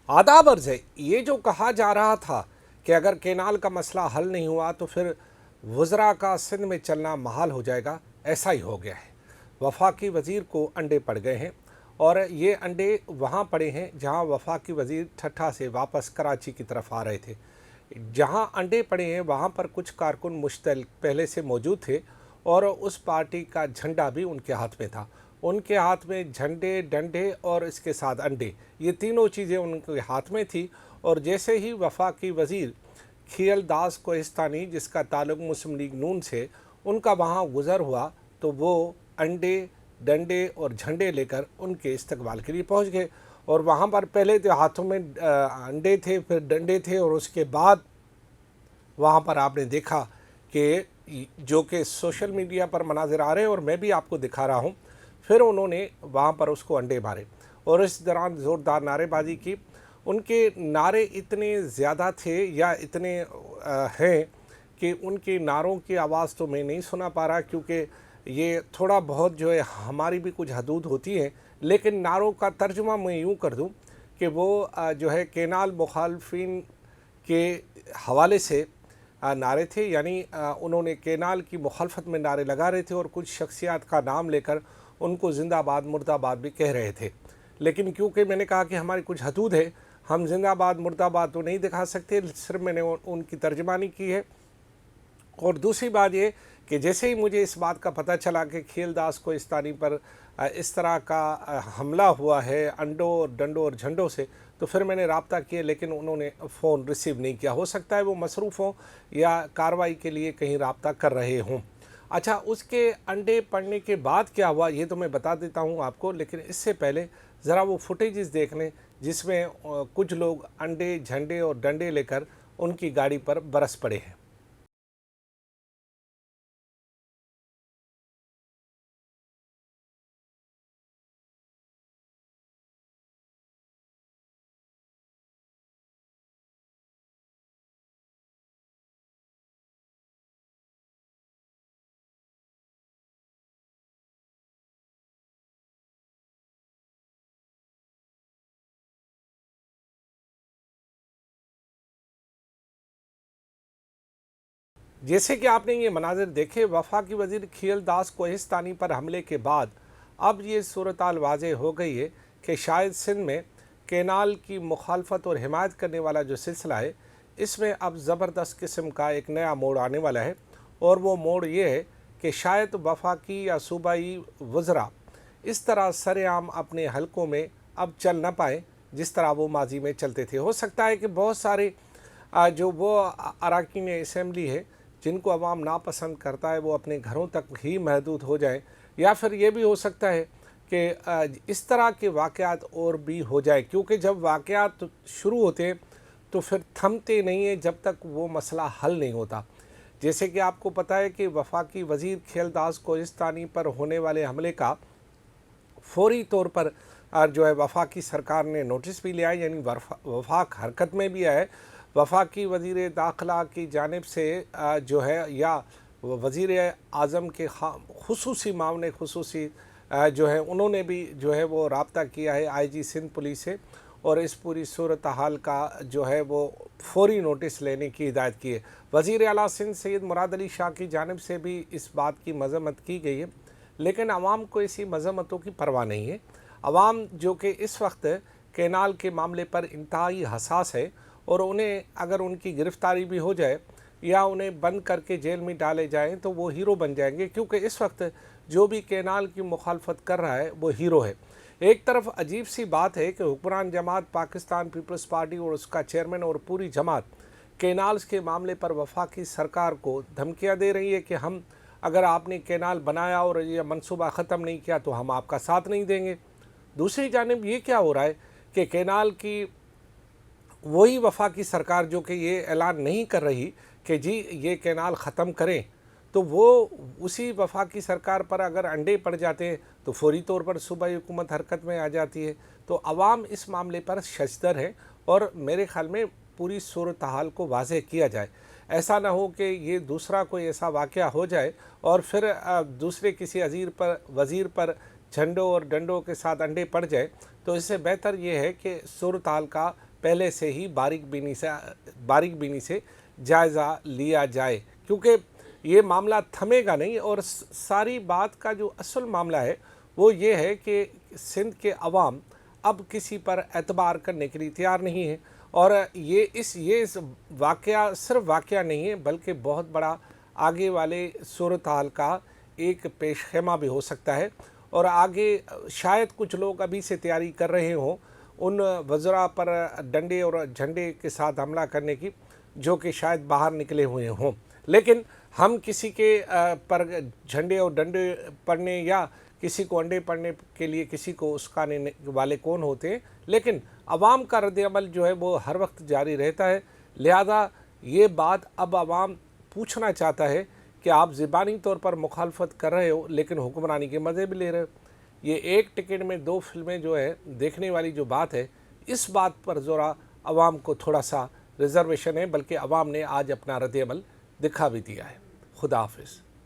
आदाब अर्ज़ है। ये जो कहा जा रहा था कि अगर केनाल का मसला हल नहीं हुआ तो फिर वज़रा का सिंध में चलना महाल हो जाएगा, ऐसा ही हो गया है। वफाकी वज़ीर को अंडे पड़ गए हैं और ये अंडे वहाँ पड़े हैं जहाँ वफाकी वज़ीर ठट्ठा से वापस कराची की तरफ आ रहे थे। जहाँ अंडे पड़े हैं वहाँ पर कुछ कारकुन मुश्तल पहले से मौजूद थे और उस पार्टी का झंडा भी उनके हाथ में था। उनके हाथ में झंडे, डंडे और इसके साथ अंडे, ये तीनों चीज़ें उनके हाथ में थी। और जैसे ही वफाकी वज़ीर खियल दास कोहिस्तानी, जिसका ताल्लुक़ मुस्लिम लीग नून से, उनका वहाँ गुज़र हुआ तो वो अंडे, डंडे और झंडे लेकर उनके इस्तकबाल के लिए पहुँच गए। और वहाँ पर पहले तो हाथों में अंडे थे, फिर डंडे थे, और उसके बाद वहाँ पर आपने देखा कि जो कि सोशल मीडिया पर मनाज़िर आ रहे हैं और मैं भी आपको दिखा रहा हूँ, फिर उन्होंने वहाँ पर उसको अंडे मारे और इस दौरान ज़ोरदार नारेबाजी की। उनके नारे इतने ज़्यादा थे या इतने हैं कि उनके नारों की आवाज़ तो मैं नहीं सुना पा रहा, क्योंकि ये थोड़ा बहुत जो है हमारी भी कुछ हदूद होती है। लेकिन नारों का तर्जुमा मैं यूँ कर दूँ कि वो जो है केनाल मुखालफिन के हवाले से नारे थे, यानी उन्होंने केनाल की मुखालफत में नारे लगा रहे थे और कुछ शख्सियात का नाम लेकर उनको जिंदाबाद मुर्दाबाद भी कह रहे थे। लेकिन क्योंकि मैंने कहा कि हमारी कुछ हदूद है, हम जिंदाबाद मुर्दाबाद तो नहीं दिखा सकते, सिर्फ मैंने उनकी तर्जमानी की है। और दूसरी बात ये कि जैसे ही मुझे इस बात का पता चला कि खियल दास कोहिस्तानी पर इस तरह का हमला हुआ है अंडों और डंडों और झंडों से, तो फिर मैंने रब्ता किया, लेकिन उन्होंने फ़ोन रिसीव नहीं किया। हो सकता है वो मसरूफ़ हों या कार्रवाई के लिए कहीं रब्ता कर रहे हों। अच्छा, उसके अंडे पड़ने के बाद क्या हुआ ये तो मैं बता देता हूँ आपको, लेकिन इससे पहले ज़रा वो फुटेजेस देख लें जिसमें कुछ लोग अंडे, झंडे और डंडे लेकर उनकी गाड़ी पर बरस पड़े हैं। जैसे कि आपने ये मनाजिर देखे वफाकी वज़ीर खियल दास कोहिस्तानी पर हमले के बाद, अब ये सूरत हाल वाज़ेह हो गई है कि शायद सिंध में केनाल की मुखालफत और हिमायत करने वाला जो सिलसिला है, इसमें अब ज़बरदस्त किस्म का एक नया मोड़ आने वाला है। और वो मोड़ ये है कि शायद वफाकी या सूबाई वज़रा इस तरह सरेआम अपने हलकों में अब चल न पाएँ जिस तरह वो माजी में चलते थे। हो सकता है कि बहुत सारे जो वो अरकान असम्बली है जिनको अवाम नापसंद करता है वो अपने घरों तक ही महदूद हो जाएं, या फिर ये भी हो सकता है कि इस तरह के वाक़यात और भी हो जाए, क्योंकि जब वाक़यात शुरू होते हैं तो फिर थमते नहीं हैं जब तक वो मसला हल नहीं होता। जैसे कि आपको पता है कि वफाकी वज़ीर खियल दास कोहिस्तानी पर होने वाले हमले का फौरी तौर पर जो है वफाकी सरकार ने नोटिस भी लिया है, यानी वफाक हरकत में भी आया है। वफाकी वज़ीर दाखिला की जानिब से जो है या वज़ीर आज़म के खुसूसी मामले खुसूसी जो है उन्होंने भी जो है वो रब्ता किया है IG सिंध पुलिस से, और इस पूरी सूरत हाल का जो है वो फौरी नोटिस लेने की हिदायत की है। वज़ीर आला सिंध सैयद मुराद अली शाह की जानिब से भी इस बात की मज़म्मत की गई है, लेकिन आवाम को ऐसी मज़म्मतों की परवाह नहीं है। आवाम जो कि इस वक्त केनाल के मामले पर इंतहाई हसास है, और उन्हें अगर उनकी गिरफ़्तारी भी हो जाए या उन्हें बंद करके जेल में डाले जाएं तो वो हीरो बन जाएंगे, क्योंकि इस वक्त जो भी केनाल की मुखालफत कर रहा है वो हीरो है। एक तरफ अजीब सी बात है कि हुक्मरान जमात पाकिस्तान पीपल्स पार्टी और उसका चेयरमैन और पूरी जमात केनाल्स के मामले पर वफाकी सरकार को धमकियाँ दे रही है कि हम अगर आपने केनाल बनाया और ये मनसूबा ख़त्म नहीं किया तो हम आपका साथ नहीं देंगे। दूसरी जानिब ये क्या हो रहा है कि केनाल की वही वफाकी सरकार जो कि ये ऐलान नहीं कर रही कि जी ये केनाल ख़त्म करें, तो वो उसी वफाकी सरकार पर अगर अंडे पड़ जाते हैं तो फौरी तौर पर सूबाई हुकूमत हरकत में आ जाती है। तो अवाम इस मामले पर शशदर है, और मेरे ख़्याल में पूरी सूरत हाल को वाज़ेह किया जाए। ऐसा ना हो कि ये दूसरा कोई ऐसा वाक़या हो जाए और फिर दूसरे किसी वज़ीर पर झंडों और डंडों के साथ अंडे पड़ जाए। तो इससे बेहतर ये है कि सूरत हाल का पहले से ही बारीक बीनी से जायज़ा लिया जाए, क्योंकि ये मामला थमेगा नहीं। और सारी बात का जो असल मामला है वो ये है कि सिंध के अवाम अब किसी पर एतबार करने के लिए तैयार नहीं है। और ये वाक़या सिर्फ वाक़या नहीं है, बल्कि बहुत बड़ा आगे वाले सूरत हाल का एक पेश खेमा भी हो सकता है। और आगे शायद कुछ लोग अभी से तैयारी कर रहे हों उन वज़रा पर डंडे और झंडे के साथ हमला करने की, जो कि शायद बाहर निकले हुए हों। लेकिन हम किसी के पर झंडे और डंडे पड़ने या किसी को अंडे पड़ने के लिए किसी को उस्काने वाले कौन होते हैं, लेकिन अवाम का रद्द-ए-अमल जो है वो हर वक्त जारी रहता है। लिहाजा ये बात अब अवाम पूछना चाहता है कि आप ज़बानी तौर पर मुखालफत कर रहे हो लेकिन हुक्मरानी के मज़े भी ले रहे हो। ये एक टिकट में 2 फिल्में जो है देखने वाली जो बात है, इस बात पर ज़रा अवाम को थोड़ा सा रिज़र्वेशन है, बल्कि अवाम ने आज अपना रद्द-ए-अमल दिखा भी दिया है। खुदा हाफ़िज़।